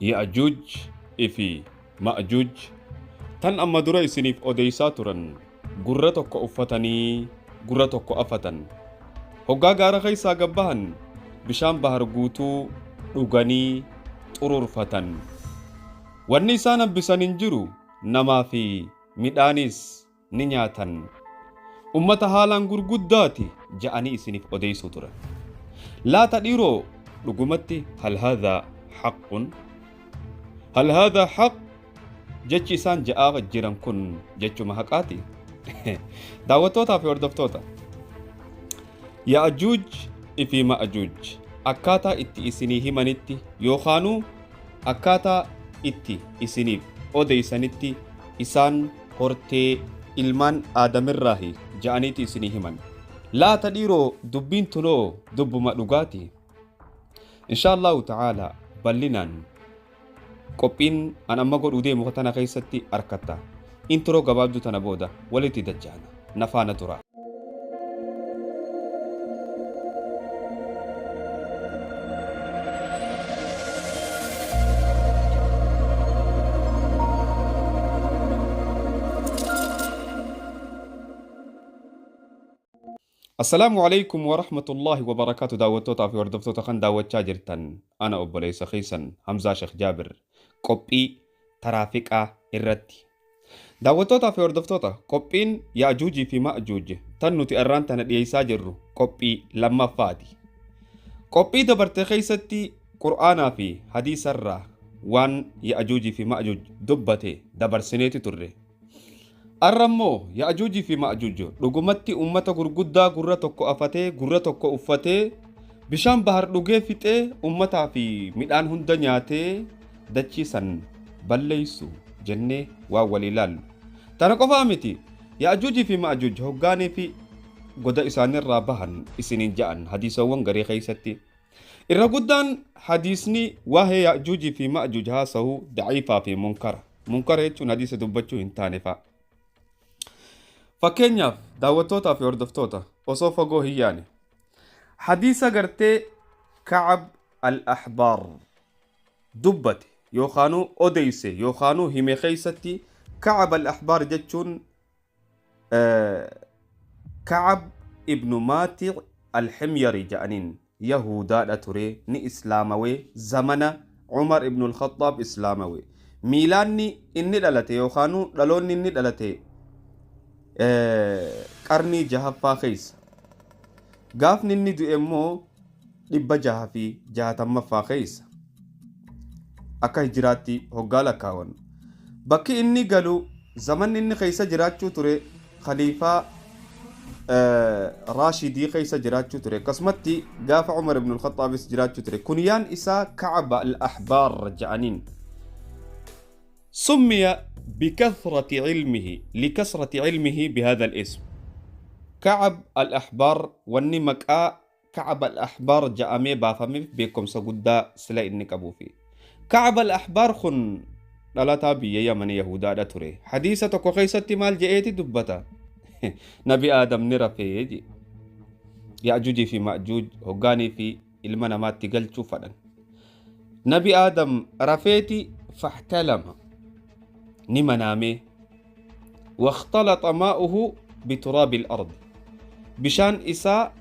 Ya'juuj fi Ma'juuj tan amma dura isiniif odeysaa turan gurra tokko uffatanii gurra tokko afatan hoggaa gaara keessaa gabbahan bishaan bahar guutuu dhuganii xururfatan. Wanni isaan hambisan hin jiru, namaa fi midhaanis ni nyaatan. Ummata haalaan gurguddaati ja'anii isiniif odeysuu turan. Laata dhiiroo dhugumatti hal haadhaa haqqun? Hal haadhaa haq? Jechi isaan ja'aa jiran kun jechuma haqaati. Daawwattootaa fi hordoftoota, Ya'juuj fi Ma'juuj akkaataa itti isinii himanitti yookaanuu akkaataa itti isiniif odeysanitti isaan hortee ilmaan aadamirraahi ja'aniiti isinii himan. Laata dhiiroo dubbiin tunoo dubbuma dhugaati. Inshaallahu ta'aalaa bal'inaan qophiin an amma godhuu deemu tana keessatti arkatta. Introo gabaabduu tana booda walitti dacha'ana. Nafaana tura. السلام عليكم ورحمة الله وبركاته. دعوتوتا في وردفتوتا خان دعوتشا جرتن. أنا أبو ليس خيسن حمزة شيخ جابر قبي ترافيقا الرتي. دعوتوتا في وردفتوتا قبين يأجوج في مأجوج تنو تأران تنديسا جرو قبي لما فادي قبي دبرت خيستي قرآنا في حديث الرا وان يأجوج في مأجوج دبته دبر سنيتي تره Arrammoo Ya'juuj fi Ma'juuj dhugumatti ummata gurguddaa gurra tokko afatee gurra tokko uffatee bishaan bahar dhugee fixee ummataa fi midhaan hunda nyaatee dachiisan balleessu jennee waa walii ilaallu. Tana qofaa miti, Ya'juuj fi Ma'juuj hoggaanii fi goda isaanirraa bahan isiniin ja'an hadiisawwan garee keessatti. Irra guddaan hadiisni waa'ee Ya'juuj fi Ma'juuj haasa'u daciifaa fi munkara. Munkara jechuun hadiisa dubbachuu hin taane fa'a. Fakkeenyaaf daawwattootaa fi hordoftoota osoo fagoo hin yaane hadiisa gartee Ka'ab al-Ahbaar dubbate yookaanuu odeyse yookaanuu hime keessatti Ka'ab al-Ahbaar jechuun Ka'ab ibnu Maati' al-Himyari ja'aniin Yahudaadha ture, ni islaamawee zamana Umar ibnu al-Khattaab islaamawee. Miilaanni inni dhalate yookaanuu dhaloonni inni dhalate qarnii jahaffaa keessa, gaafni inni du'e immoo 660 keessa akka hijiraatti hoggaa lakkaawan. Bakki inni galu zamanni inni keessa jiraachuu ture khaliifaa raashidii keessa jiraachuu ture, akkasumatti gaafa Umar ibn al-Khattaabis jiraachuu ture. Kunyaan isaa Ka'ab al-Ahbaar ja'aniin. سمي بكثرة علمه بهذا الاسم كعب الأحبار. والنمكاء كعب الأحبار جامي بافمي بكم سجدا سلا إنك أبو في كعب الأحبار خن لا تابي يا من يهودا تري حديثة كوخيسة مال جئتي دبتا نبي آدم نرفي يأجوج في مأجوج هقاني في المنامات تقل شوفنا نبي آدم رفيتي فاحتلم نمنامي واختلط ماؤه بتراب الأرض بشان إساء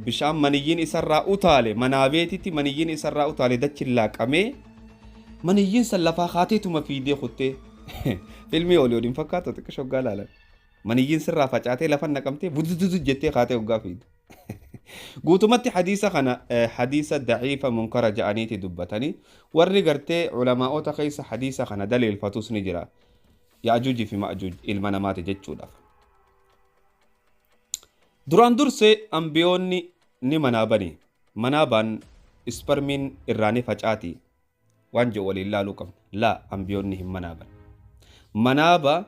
بشان منيين إسراء أطالي منابيتي منيين إسراء أطالي دتش اللاك أمي منيين سلفا خاتيتو مفيدي خطي فيلمي أوليودين فكاتو تكشو قالالا منيين سرا فجاتي لفن نقمتي بدودو جتي خاتي وقافيد قوتمتي حديثة خنا حديثة ضعيفة منكرة جانيتي دبتني ورقرتي علماء تخيس حديثة خنا دليل فتوس نجرا يأجوج في مأجوج المنامات جتشودا duraan dursee ambiyoonni ni manaabani. Manaaban ispermiin irraanii facaati waan jedhu waliin laaluu qabna. Laa, ambiyoonni hin manaaban. Manaaba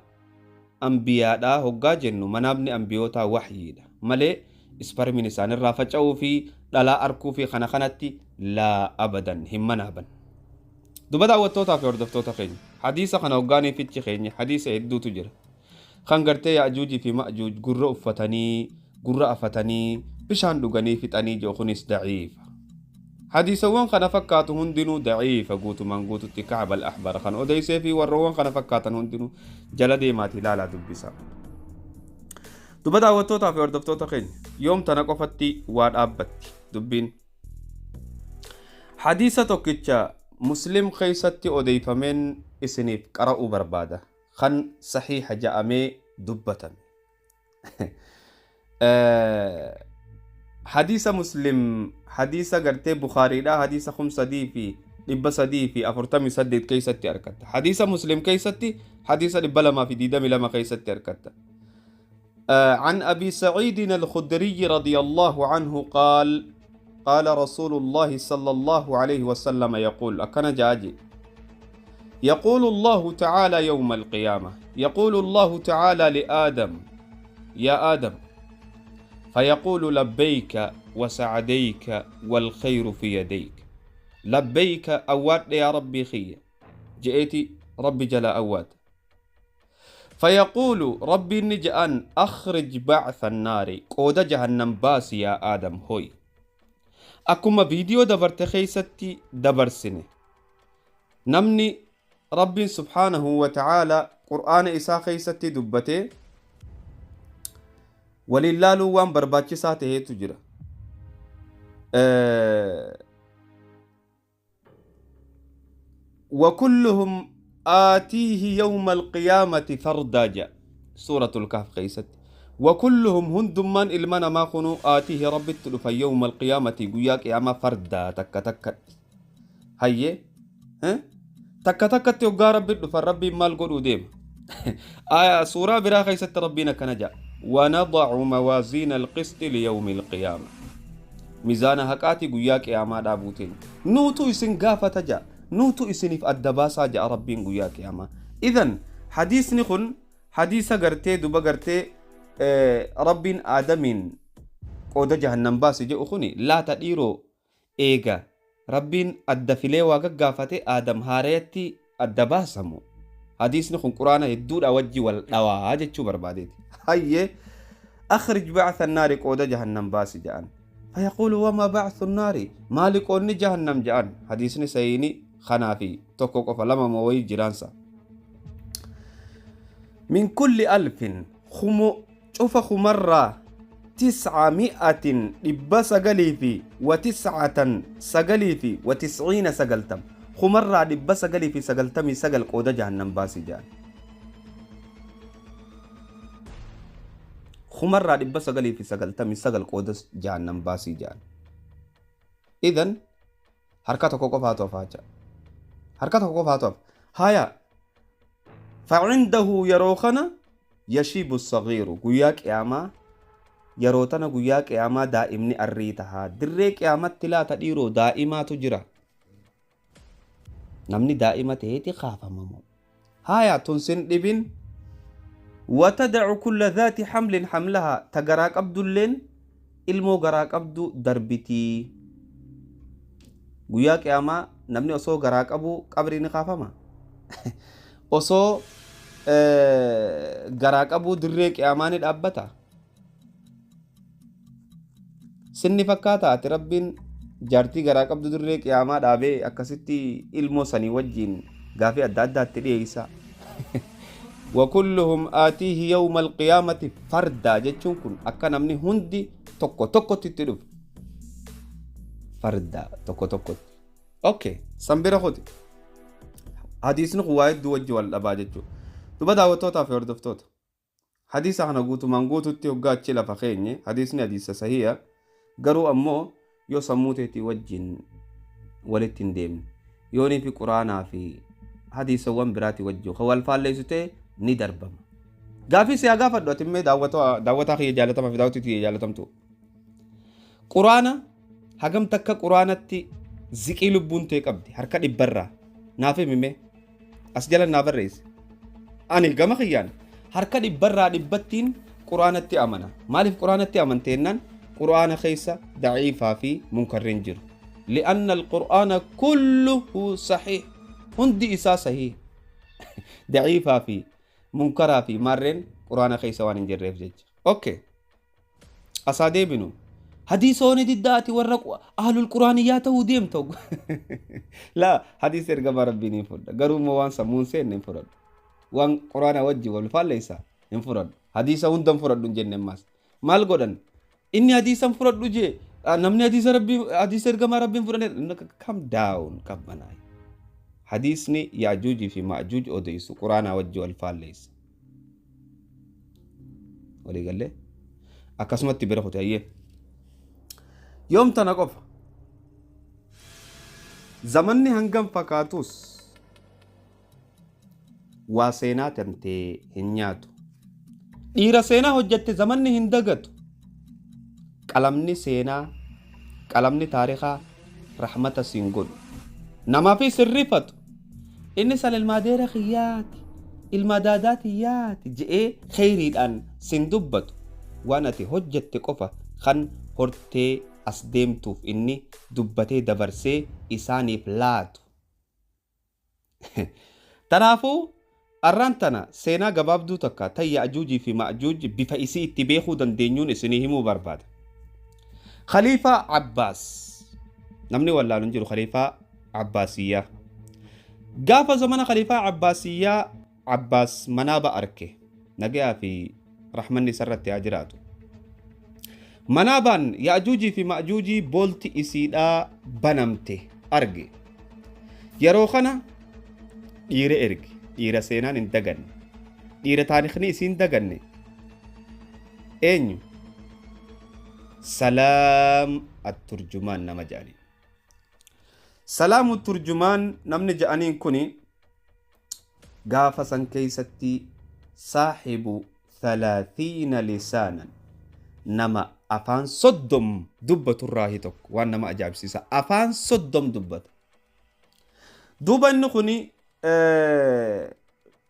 ambiyaadhaa hoggaa jennu manaabni ambiyootaa waxyiidha malee ispermiin isaanirraa faca'uu fi dhalaa arkuu fi kana kanatti laa abadan hin manaaban. Duba daawwattootaa fi hordoftoota keenya hadiisa kana hoggaanii fichi keenya hadiisa hedduutu jira. Kan gartee Ya'juuj fi Ma'juuj gurra uffatanii gurra afatanii bishaan dhuganii fixanii jiru kunis daciifa. حديث وان خنا فكات هندنو ضعيف قوت من قوت كعب الأحبار خن أديس في وروان خنا فكات هندنو جلدي ماتي لا دبسا دبدا وتوتا في وردفتوتا خين يوم تنقفتي واد أبت دبين حديثة توكيتشا مسلم خيستي أديف من إسنيف قرأوا بربادة خن صحيح جاءمي دبتا حديث مسلم حديث قرتي بخاري لا حديث خمسة دي في لبسة دي في أفرتمي سدد كيستي أركت حديث مسلم كيستي حديث لبلا ما في ديدم لما كيستي أركت عن أبي سعيد الخدري رضي الله عنه قال قال رسول الله صلى الله عليه وسلم يقول أكن جاجي يقول الله تعالى يوم القيامة يقول الله تعالى لآدم يا آدم فيقول لبيك وسعديك والخير في يديك لبيك أواد يا ربي خي جئتي ربي جلا أواد فيقول ربي نجأن أخرج بعث النار قود جهنم باس يا آدم هوي أكما فيديو دبرت خيستي دبر سنة نمني ربي سبحانه وتعالى قرآن إسا خيستي دبته ولله وان برباچسات هي تجرا وكلهم آتيه يوم القيامة فردا جاء سورة الكهف قيست وكلهم هندم من إلمنا ما خنوا آتيه رب التلف يوم القيامة قياك يا ما فردا تك تك هيا ها تك تك تيوغا رب التلف ربي مال قولوا ديم آية سورة برا قيست ربنا كنجا ونضع موازين القسط ليوم القيامة ميزان هكاتي قياك يا ما دابوتين نوتو اسن غافة جاء نوتو اسنف الدباسة جاء ربين قياك يا ما إذن حديث نخن حديث قرتي دوبا قرتي ربين آدمين قود جهنم باس جاء أخوني لا تديرو إيغا ربين الدفلي واقع غافة آدم هاريتي الدباسمو حديث نخن قرآن الدور أوجي والدواء جتشو برباديتي هاي أخرج بعث النار قود جهنم باس جاءن فيقول وما بعث النار مالك أني جهنم جاءن حديثني سيني خنافي توكوكو فلما موي جرانسا من كل 1000 خمو شوف خمرة 900 إبا سقلي في 9 سقلي في 90 سقلتم خمرة إبا سقلي في سقلتمي سقل قود جهنم باس جاءن خمرة إبا سقلي في سقلتمي سقل قود جهنم باس جاءن إذن حركاتك وقفات وفاجأ حركاتك وقفات وفاجأ هيا فعنده يروخنا يشيب الصغير قياك ياما يروتنا قياك ياما دائمني أريتها دريك ياما تلا تديرو دائما تجرى نمني دائما تهيتي خافة ممو هيا تنسن لبن وتدع كل ذات حمل حملها تقراك عبد اللين ilmoo garaa qabdu darbitii guyyaa qiyaamaa namni osoo garaa qabu qabri ni kaafama osoo garaa qabu dirree qiyaamaa ni dhaabbata sinni fakkaata ati rabbiin jaartii garaa qabdu dirree qiyaamaa dhaabee akkasitti ilmoo sanii wajjin gaafii adda addaatti dhiyeessa وكلهم آتيه يوم القيامة فردا جتشون كن أكا نمني هندي توكو توكو تتلوف فردا توكو توكو أوكي سنبرا خودي حديثنا قواعد دو وجه والأبا جتشو تبدا وتوتا في وردفتوتا حديث احنا قوتو من قوتو تيوغا تشيلا فخيني حديثنا حديث صحيح قروا أمو يو سموتي تي وجين ولتين ديم يوني في قرآن في حديث وان براتي وجه خوال فاليسوتي ni darbama gaafii siyaa gaafadhu atimmee daawwataa kiyya jaalatama fi daawwatii kiyya jaalatamtu quraana hagam takka quraanatti ziqii lubbuun ta'e qabdi harka dhibbarraa naaf himime as jala naa barreessi ani gama kiyyaan harka dhibbarraa dhibbattiin quraanatti amana maaliif quraanatti amanteennaan quraana keessa daciifaa fi munkarriin jiru li'anna alqur'aana kulluhu saxiix hundi isaa sahiih daciifaa fi munkaraa fi marreen quraana keessa waan hin jirreef jecha okay asaa deebinu hadiisooni diddaati warra ahlul quraaniyyaa ta'uu deemta. Laa hadiisa ergama rabbiin hin fudhadhu. Garuu immoo waan sammuun seenne hin fudhadhu. Waan quraana wajji wal faalleessa hin fudhadhu. Hadiisa hunda hin fudhadhu hin jenne ammaas. Maal godhan? Inni hadiisa hin fudhadhu jee namni hadiisa ergama rabbiin fudhane kam daawun qabbanaa. Hadiisni Yaajuujii fi Maajuuj odeysu quraana wajji wal faalleessa. Walii galee akkasumatti bira kutayyee. Yoom tana qofa zamanni hangam fakkaatus waa seenaa tantee hin nyaatu. Dhiira seenaa hojjette zamanni hin dagatu. Qalamni seenaa, qalamni taarikaa rahmata siin godhu. Namaafis sirrifatu. Inni sal ilmaadeera khiyyaati, ilmaadaadaatiyyaati je'ee kheyriidhaan siin dubbatu. Waan ati hojjette qofa kan hortee as deemtuuf inni dubbatee dabarsee isaaniif laatu. Tanaafuu arraan tana seenaa gabaabduu takka tan Yaajuujii fi Maajuuj bifa isii itti beekuu dandeenyuun isinii himuu barbaada. Khaliifaa Abbaas namni wallaaluun jiru Khaliifaa Abbaasiyyaa. Gaafa zamana Khaliifaa Abbaasiyyaa Abbaas manaaba arke nagayaa fi rahmanni sarratti haa jiraatu. Manaabaan Yaajuujii fi Maajuujii boolti isiidhaa banamte arge. Yeroo kana dhiira erge. Dhiira seenaan hin daganne. Dhiira taarikhni isiin daganne. Eenyu? Salaam at-Turjumaan nama jedhani. Salaam at-Turjumaan namni jedhaniin kuni gaafa san keeysatti saahibu 30 lisaanan nama afaan 30 dubbatu irraa tokko waan nama ajaa'ibsiisa. Afaan 30 dubbata. Duuba inni kuni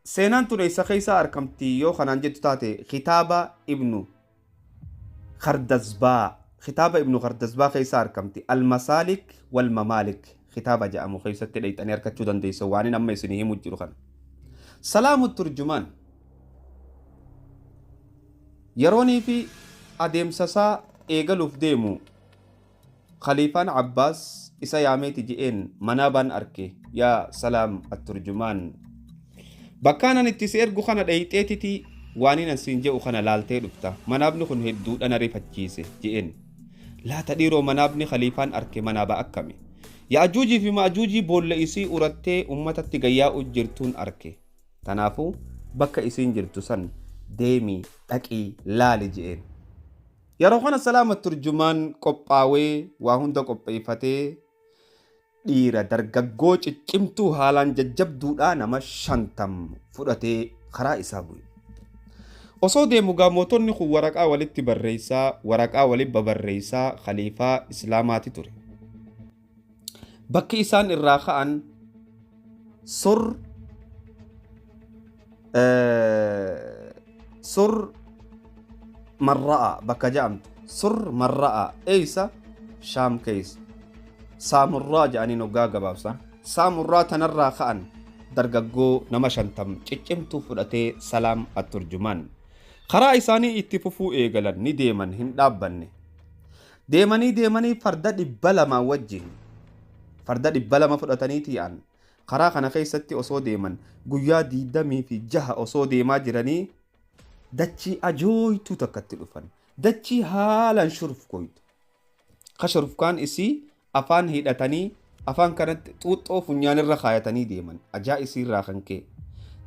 seenaan tun isa keessa argamti yoo kanaan jettu taate kitaaba ibnu Khardazbaa. Kitaaba ibnu Khardazbaa keessa argamti. Al-Masaalik wal-Mamaalik kitaaba jedhamu keessatti dhayxanii argachuu dandeessa waan amma isinii himu jiru kana. Salaam at-Turjumaan yeroonii fi adeemsasaa eegaluuf deemu Khaliifaan Abbaas isa yaameeti je'een manaabaan arke. Yaa Salaam at-Turjumaan bakkaanan itti si ergu kana dhayxeetiti waanin ansiin je'u kana laaltee dhufta. Manaabni kun hedduudha na rifachiise je'een. Laata dhiiroo manaabni Khaliifaan arke manaaba akkami? Yaajuujii fi Maajuujii boolla isii urattee ummatatti gayyaa'u jirtuun arke. Tanaafuu bakka isiin jirtu san deemii dhaqii laali je'een. Yeroo kana Salaam at-Turjumaan qophaawee waa hunda qopheeffatee dhiira dargaggoo ciccimtuu haalaan jajjabduudhaa nama 50 fudhatee karaa isaa bu'e. Osoo deemu mootonni kun waraqaa walitti barreessaa, waraqaa walitti babarreessaa Khaliifaa Islaamaati ture. Bakki isaan irraa ka'an sur marra'a bakka jedhamtu. Sur marra'a eeysa Shaam keessa. Saamurraa jedhanii hoggaa gabaabsa. Saamurraa tanarraa ka'an dargaggoo nama 50 ciccimtuu fudhatee Salaam at-Turjumaan karaa isaanii itti fufuu eegalan. Ni deeman hin dhaabbanne. Deemanii farda 200 wajjin farda 200 fudhatanii ti'an karaa kana keessatti osoo deeman guyyaa 26 osoo deemaa jiranii dachii ajooytuu takkatti dhufan. Dachii haalaan shurufkoytu. Ka shurufkaan isii afaan hidhatanii afaan kanatti xuuxxoo funyaanirra kaayatanii deeman. Ajaa isiirraa kan ka'e.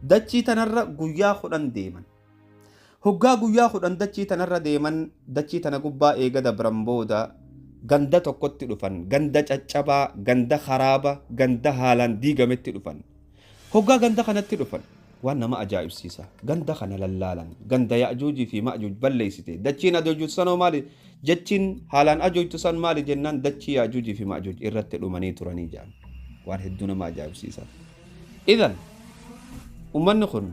Dachii tanarra guyyaa 10 deeman. Hoggaa guyyaa 10 dachii tanarra deeman dachii tana gubbaa eega dabran booda ganda tokkotti dhufan. Ganda caccabaa, ganda kharaaba, ganda haalaan diigametti dhufan. Hoggaa ganda kanatti dhufan waan nama ajaa'ibsiisa. Ganda kana lallaalan. Ganda Yaajuujii fi Maajuuj balleessite. Dachiin ajoojtu sanoo maali? Jechiin haalaan ajoojtu san maali jennaan dachii Yaajuujii fi Maajuuj irratti dhumanii turanii jedhan. Waan hedduu nama ajaa'ibsiisa. Idan ummanni kun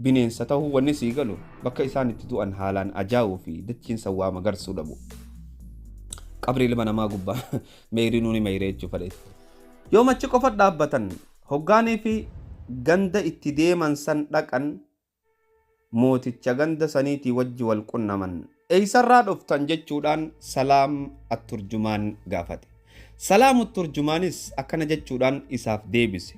bineensa ta'uu wanni sii galu bakka isaan itti du'an haalaan ajaa'uu fi dachiin sawwaa magarsuu dhabu. Qabri ilma namaa gubbaa meeyrii nuuni meeyree jechuu fadheetti. Yoo machi qofa dhaabbatan hoggaanii fi ganda itti deeman san dhaqan mooticha ganda saniitii wajji wal qunnaman eeysarraa dhuftan jechuudhaan salaam atturjumaan gaafate. Salaam atturjumaanis akkana jechuudhaan isaaf deebise.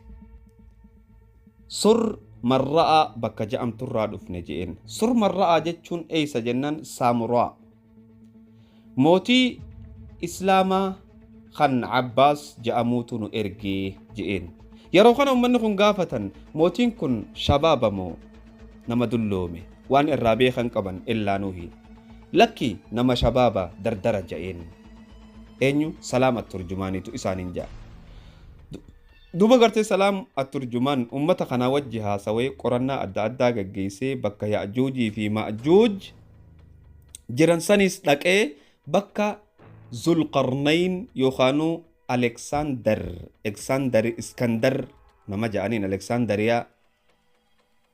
Sur marra'a bakka ja'amturraa dhufne je'een. Sur marra'a jechuun eeysa jennaan saamuraa. Mootii islaamaa kan Abbaas ja'amuutu nu ergee je'een. Yeroo kana ummanni kun gaafatan mootiin kun shabaaba moo nama dulloome waan irraa beekan qaban illaa nuhi. Lakki nama shabaaba dardara je'een. Eenyu salaam atturjumaanitu isaaniin ja'a. Duba gartee salaam atturjumaan ummata kana wajji haasawee qorannaa adda addaa gaggeessee bakka Ya'juujii fi Ma'juuj jiran sanis dhaqee bakka Zulqarnayn yookaanuu Iskandar nama ja'aniin Aleksandariyaa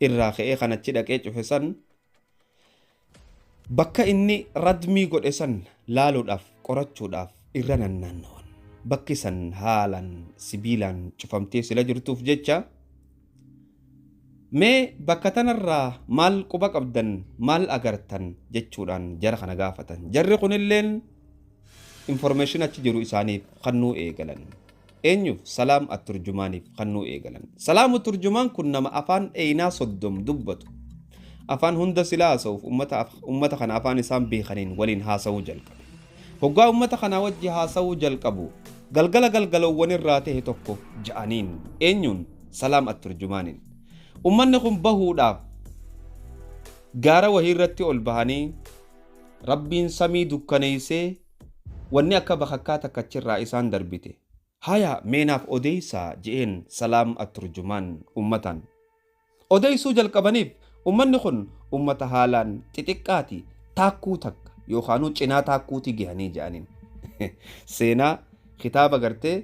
irraa ka'ee kanachi dhaqee cufe san bakka inni radmii godhe san laaluudhaaf qorachuudhaaf irra nannaannawan. Bakki san haalan sibiilaan cufamtee sila jirtuuf jecha mee bakka tanarraa maal quba qabdan maal agartan jechuudhaan jara kana gaafatan. Jarri kunilleen information achi jiru isaaniif kannuu eegalan. Eenyuuf salaam atturjumaaniif kannuu eegalan. Salaam atturjumaan kun nama afaan dheeynaa 30 dubbatu. Afaan hunda sila haasa'uuf ummata kana afaan isaan beekaniin waliin haasa'uu jalqabe. Hoggaa ummata kana wajji haasa'uu jalqabu galgalawwan irraa ta'e tokko ja'aniin. Eenyuun salaam atturjumaaniin. Ummanni kun bahuudhaaf gaara wahii irratti ol bahanii rabbiin samii dukkaneessee wanni akka bakakkaa takkachirraa isaan darbite. Haya meenaaf odeessaa je'een salaam atturjumaan ummatan. Odeessuu jalqabaniif ummanni kun ummata haalaan xixiqqaati taakkuu takka yookaanuu cinaa taakkuuti gahanii je'aniin. Seenaa kitaaba gartee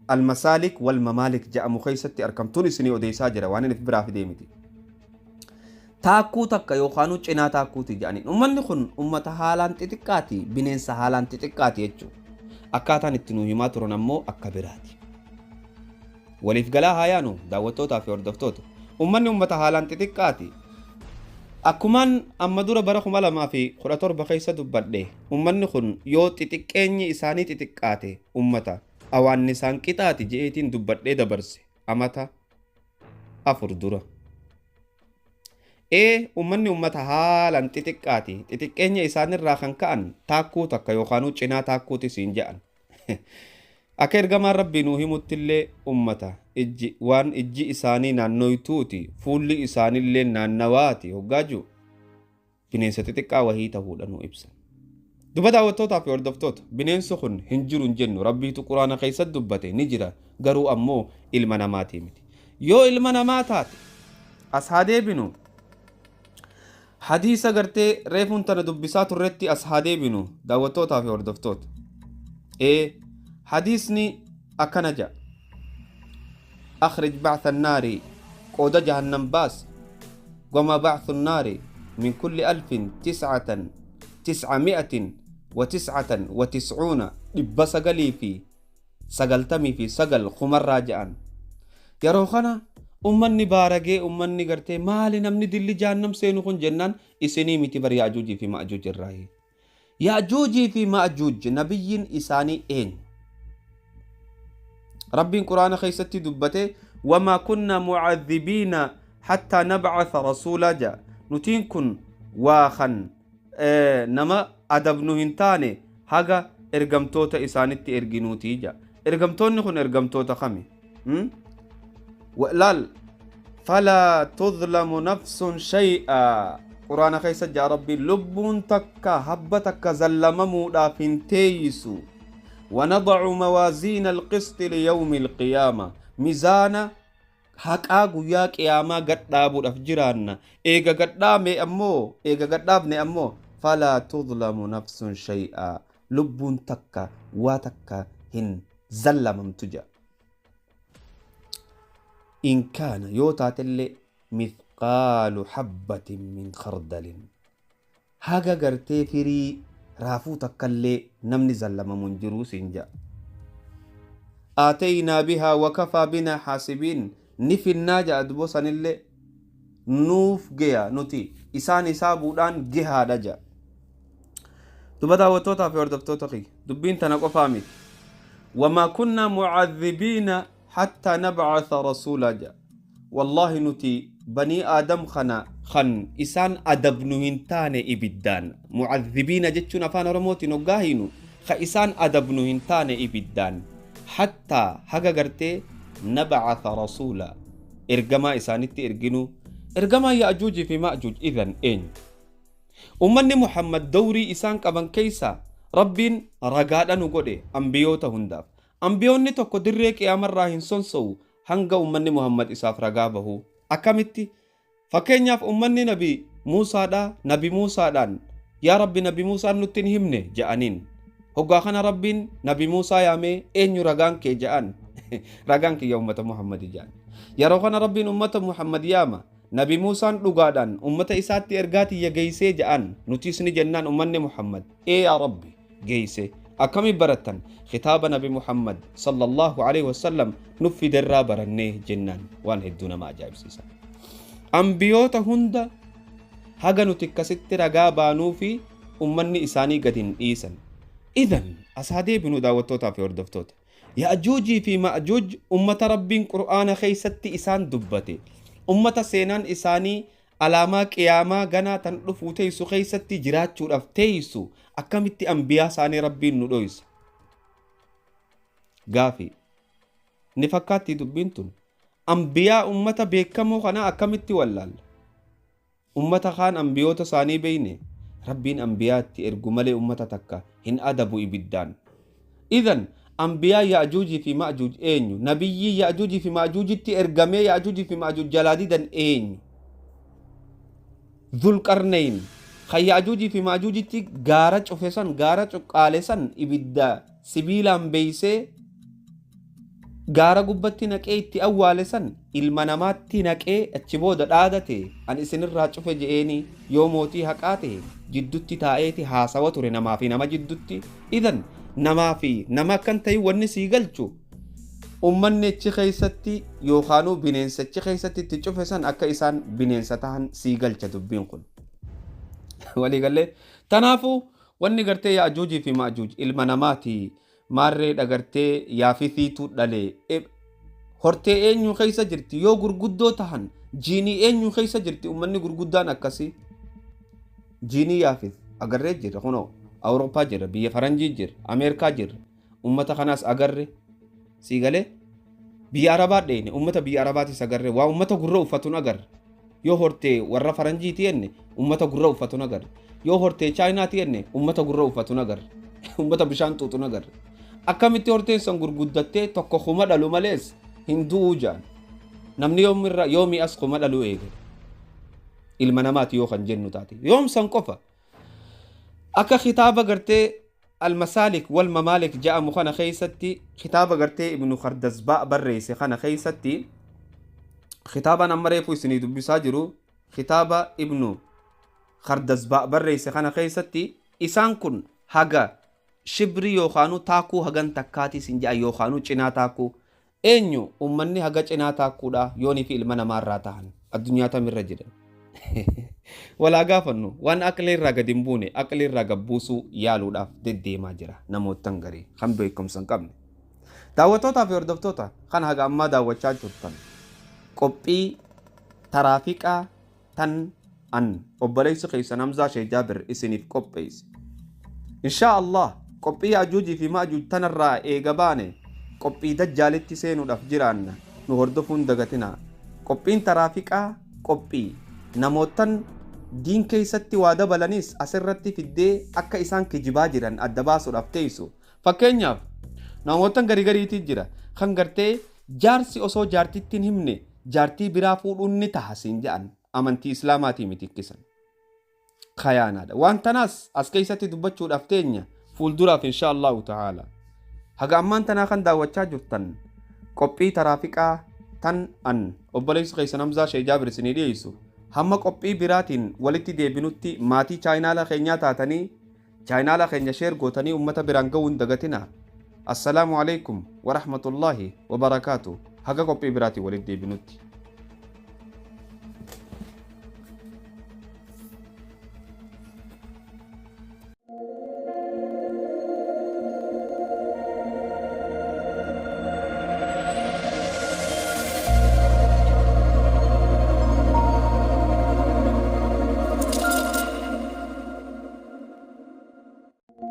Almasaalik wal Mamaalik ja'amu keessatti argamtuun isinii odeessaa jira waan inni biraa fidee miti. Taakkuu takka yookaanuu cinaa taakkuuti je'aniin. Ummanni kun ummata haalaan xixiqqaati, bineensa haalaan xixiqqaati jechuudha. Akkaataan itti nuu himaa turan ammoo akka biraati. Waliif galaa haa yaanu daawwattootaa fi hordoftoota. Ummanni ummata haalaan xixiqqaati. Akkumaan amma dura bara 2017 keessa dubbadhe ummanni kun yoo xixiqqeenyi isaanii xixiqqaate ummata awaannisaan qixaati je'eetiin dubbadhee dabarse amata 4 dura. Ummanni ummata haalaan xixiqqaati xixiqqeenya isaanirraa kan ka'an taakkuu takka yookaanuu cinaa taakkuuti siin je'an. Akka ergamaan rabbii nuu himuttillee ummata waan ijji isaanii naannoytuuti fuulli isaanillee naannawaati hoggaaju bineensa xixiqqaa wahii ta'uudha nuu ibsa. Duba daawwattootaa fi hordoftoota bineensi kun hin jiru hin jennu rabbiitu quraana keessatti dubbate ni jira garuu ammoo ilma namaatii miti. Yoo ilma namaa taate as haa deebinu hadiisa gartee reefuun tana dubbisaa turretti as haa deebinu daawwattootaa fi hordoftoota. حديثني أكنجا أخرج بعث النار قود جهنم باس وما بعث النار من كل 1999 بسقلي في سقلتمي في سقل خمر راجعان يروخنا أمني بارجي أمني قرتي مالي نمني دل جهنم سينوخن جنان إسني متبر يأجوجي في مأجوج الرأي يأجوجي في مأجوج نبي إساني إين ربي القرآن خيستي دبته وما كنا معذبين حتى نبعث رسولا جا نتين كن واخن نما أدبنو هنتاني هاga ergamtoota isaanitti erginuutii jaa. Ergamtoonni kun ergamtoota kami? Laal falaa tudlamu nafsun shay'a. Quraana keessa jaa rabbi lubbuun takka habba takka zallamamuudhaaf hin teeyyisu. ونضع موازين القسط ليوم القيامة ميزانا حقا قويا قياما قدابو الأفجران إيغا قدامي أمو إيغا قدابني أمو فلا تظلم نفس شيئا لبون تكا واتكا هن زلم امتجا إن كان يوتات اللي مثقال حبة من خردل هاقا قرتي فري رافو تكالي نمني زلم منجرو سنجا آتينا بها وكفى بنا حاسبين نفي الناجة أدبوسان اللي nuuf geya nuti isaan isaa buudhaan gehaadha jedha. Duba daawwattootaa fi hordoftoota kiyya dubbiin tana qofaa miti. وما كنا معذبين حتى نبعث رسولا جاء والله نتي بني آدم خن إسان أدب نهنتان إبدان معذبين جتشون أفان رموتي نقاهينو إسان أدب نهنتان إبدان حتى حقا قرتي نبعث رسولا إرقما إسانتي إرقنو إرقما يأجوج في مأجوج إذن إن أمني محمد دوري إسان كبن كيسا Rabbiin ragaadha nu godhe ambiyoota hundaaf. Ambiyoonni tokko dirree qiyaamarraa hin sonsa'u hanga ummanni Muhammad isaaf ragaa bahu. Akkamitti? Fakkeenyaaf ummanni nabi Muusaadhaan yaa Rabbi nabi Muusaan nutti hin himne jedhaniin. Hoggaa kana Rabbiin nabi Muusaa yaamee eenyu ragaan kee jedhan. Ragaan kiyya ummata Muhammad jedhan. Yeroo kana Rabbiin ummata Muhammad yaama. Nabi Muusaan dhugaadhaan ummata isaatti ergaatiyya geeysee jedhan. Nutis ni jennaan ummanni Muhammad. Yaa Rabbi. geeyse akkami baratan khitaaba nabi Muhammad sallallahu alaihi wasallam nuffi derraa barannee jennaan waan hedduu nama ajaa'ibsiisa. Ambiyoota hunda haga nuti akkasitti ragaa baanuu fi ummanni isaanii gad hin dhiisan. Idan asaadee binu daawwattootaa fi hordoftoota Ya'juujii fi Ma'juuj ummata Rabbiin Qur'aana keessatti isaan dubbate ummata seenaan isaanii alaamaa qiyaamaa ganaa tan dhufuu teessu keessatti jiraachuudhaaf teessu akkamitti ambiyaa isaanii Rabbiin nu dhoysa. Gaafi ni fakkaatti dubbiin tun ambiyaa ummata beekamoo kana akkamitti wallaalla. Ummata kaan ambiyoota isaanii beeyne Rabbiin ambiyaatti ergu malee ummata takka hin adabu ibiddaan. Idan ambiyaa Ya'juujii fi Ma'juuj eenyu? Nabiyyii Ya'juujii fi Ma'juujitti ergamee Ya'juujii fi Ma'juuj jalaa didan eenyu? Dhulqarnayn kan Ya'juujii fi Ma'juujitti gaara cufesan gaara cuqqaalesan ibidda sibiilaan beeysee gaara gubbatti naqee itti awwaalesan ilma namaatti naqee achi booda dhaadate an isinirraa cufe je'eeni yoo mootii haqaa ta'e jiddutti taa'eeti haasawa ture namaa fi nama jiddutti. Idan namaa fi nama akkan ta'e wanni sii galchu ummanni achi keessatti yookaanuu bineensa achi keessatti itti cufe san akka isaan bineensa ta'an sii galcha dubbiin kun. Waliigallee tanaafuu wanni gartee Ya'juujii fi Ma'juuj ilma namaati maarree dhagartee yaafisiitu dhalee hortee eenyu keessa jirti yoo gurguddoo tahan jiinii eenyu keessa jirti ummanni gurguddaan akkasii jiinii yaafis agarree jira kunoo Awurooppaa jira biyya Faranjii jira Ameerikaa jira ummata kanaas agarre sii galee biyya Arabaa dheene ummata biyya Arabaatis agarre waa ummata gurra uffatuun agarre yoo hortee warra Faranjiiti jenne ummata gurra uffatuun agarre yoo hortee Chaayinaati jenne ummata gurra uffatuun agarre ummata bishaan xuuxuun agarre. Akkamitti horteen san gurguddattee tokko kuma dhalu malees hin du'uu jaan namni yoomii as kuma dhalu eege ilma namaati yoo kan jennu taate yoom san qofa akka kitaaba gartee المسالك والممالك جاء مخانا خيستي خطابة قرتي ابن خردزباء بريسي خانا خيستي خطابة نمري فوسني دبي ساجرو خطابة ابن خردزباء بريسي خانا خيستي إسان كن هاga shibri yookaanu taakuu hagan takkaati sinjaa yookaanu cinaa taakuu eenyu ummanni haga cinaa taakuudha yoonii fi ilma namaarraa tahan addunyaa tamirra jiran walaa gaafannu waan aqliirraa gadi hin buune aqliirraa gabbuusuu yaaluudhaaf deddeemaa jira namootan garii kan beekumsa hin qabne. Daawwattootaa fi hordoftoota kan haga ammaa daawwachaa jirtan qophii taraafiqaa tan an obboleessi keessan Hamzaa Sheekh Jaabir isiniif qopheesse. Inshaa Allah qophii Ya'juujii fi Ma'juuj tanarraa eega baane qophii dajjaalitti seenuudhaaf jiraanna nu hordofuun dagatinaa. Qophiin taraafiqaa qophii namootan diin keessatti waa dabalanis asirratti fiddee akka isaan kijibaa jiran adda baasuudhaaf teessu. Fakkeenyaaf namootan garii jira kan gartee jaarsi osoo jaartitti hin himne jaartii biraa fuudhuun ni taha siin jedhan amantii islaamaatii miti kisan. Khayaanaadha. Waan tanaas as keessatti dubbachuudhaaf teenya fuulduraaf insha Allahu ta'ala. Haga ammaan tanaa kan daawwachaa jirtan qophii taraafiqaa tan an obboleessi keessan Hamzaa Sheekh Jaabir isinii dhiyeessu. Hamma qophii biraatiin walitti deebinutti maatii chaayinaala keenyaa taatanii chaayinaala keenya sheer gootanii ummata biraan ga'uun dagatina. Assalaamu alaikum wa rahmatullahi wa barakaatuh. Haga qophii biraatiin walitti deebinutti.